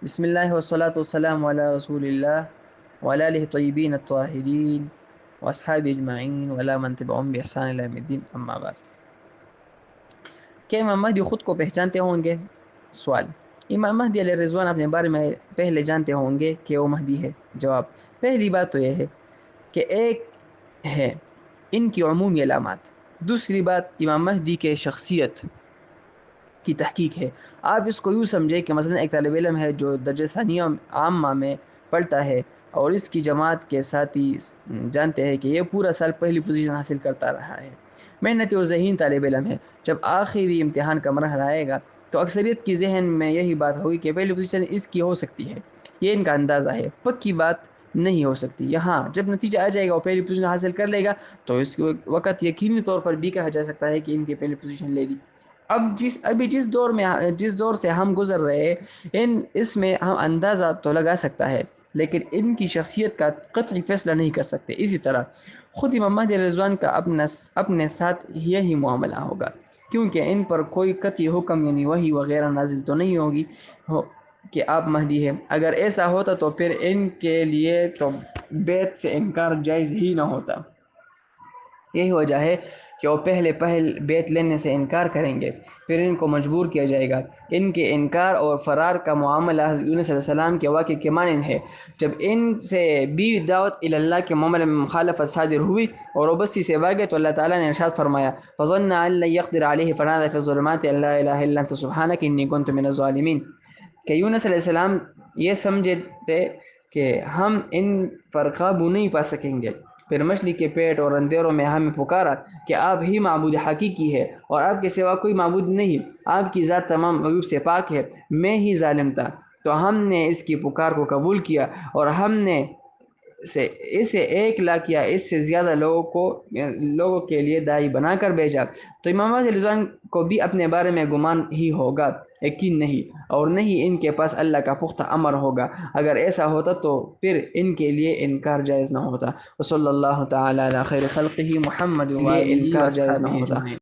بسم اللہ والصلاة والسلام علی رسول اللہ وعلی آلہ طیبین الطاہرین واصحاب اجمعین وعلی من تبعہم بإحسان الی یوم الدین، اما بعد۔ کیا امام مہدی خود کو پہچانتے ہوں گے؟ سوال: امام مہدی علیہ الرضوان اپنے بارے میں پہلے جانتے ہوں گے کہ وہ مہدی ہے؟ جواب: پہلی بات تو یہ ہے کہ ایک ہے ان کی عمومی علامات، دوسری بات امام مہدی کے شخصیت کی تحقیق ہے۔ آپ اس کو یوں سمجھیں کہ مثلا ایک طالب علم ہے جو درجہ ثانیہ عامہ میں پڑھتا ہے اور اس کی جماعت کے ساتھی جانتے ہیں کہ یہ پورا سال پہلی پوزیشن حاصل کرتا رہا ہے، محنتی اور ذہین طالب علم ہے۔ جب آخری امتحان کا مرحلہ آئے گا تو اکثریت کی ذہن میں یہی بات ہوگی کہ پہلی پوزیشن اس کی ہو سکتی ہے، یہ ان کا اندازہ ہے، پکی بات نہیں ہو سکتی۔ یہاں جب نتیجہ آ جائے گا اور پہلی پوزیشن حاصل کر لے گا تو اس وقت یقینی طور پر بھی کہا جا سکتا ہے کہ ان کی پہلی پوزیشن لے لی۔ ابھی جس دور سے ہم گزر رہے اس میں ہم اندازہ تو لگا سکتا ہے لیکن ان کی شخصیت کا قطعی فیصلہ نہیں کر سکتے۔ اسی طرح خود امام مہدی علیہ الرضوان کا اپنے ساتھ یہی معاملہ ہوگا، کیونکہ ان پر کوئی قطعی حکم یعنی وحی وغیرہ نازل تو نہیں ہوگی کہ آپ مہدی ہیں۔ اگر ایسا ہوتا تو پھر ان کے لیے تو بیعت سے انکار جائز ہی نہ ہوتا۔ یہی وجہ ہے کہ وہ پہل بیعت لینے سے انکار کریں گے، پھر ان کو مجبور کیا جائے گا۔ ان کے انکار اور فرار کا معاملہ حضرت یونس علیہ السلام کے واقعے کے مانند ہے۔ جب ان سے بھی دعوت اللہ کے معاملے میں مخالفت صادر ہوئی اور وہ بستی سے بھاگے تو اللہ تعالیٰ نے ارشاد فرمایا: فَظَنَّ أَن لَّن يَقْدِرَ عَلَيْهِ فَنَادَىٰ فِي الظُّلُمَاتِ أَن لَّا إِلَٰهَ إِلَّا أَنتَ سُبْحَانَكَ إِنِّي كُنتُ مِنَ الظَّالِمِينَ کہ یونس علیہ السلام یہ سمجھے تھے کہ ہم ان پر قابو نہیں پا سکیں گے، پھر مچھلی کے پیٹ اور اندھیروں میں ہمیں پکارا کہ آپ ہی معبود حقیقی ہے اور آپ کے سوا کوئی معبود نہیں، آپ کی ذات تمام عیوب سے پاک ہے، میں ہی ظالم تھا، تو ہم نے اس کی پکار کو قبول کیا اور ہم نے اسے 1,00,000 یا اس سے زیادہ لوگوں کے لیے داعی بنا کر بھیجا۔ تو امام مہدی علیہ السلام کو بھی اپنے بارے میں گمان ہی ہوگا، یقین نہیں، اور نہیں ان کے پاس اللہ کا پختہ امر ہوگا۔ اگر ایسا ہوتا تو پھر ان کے لیے انکار جائز نہ ہوتا۔ وصلی اللہ تعالی علی خیر خلقہ محمد لیے وآلہ انکار جائز نہ واصحابہ ہوتا۔ اجمعین۔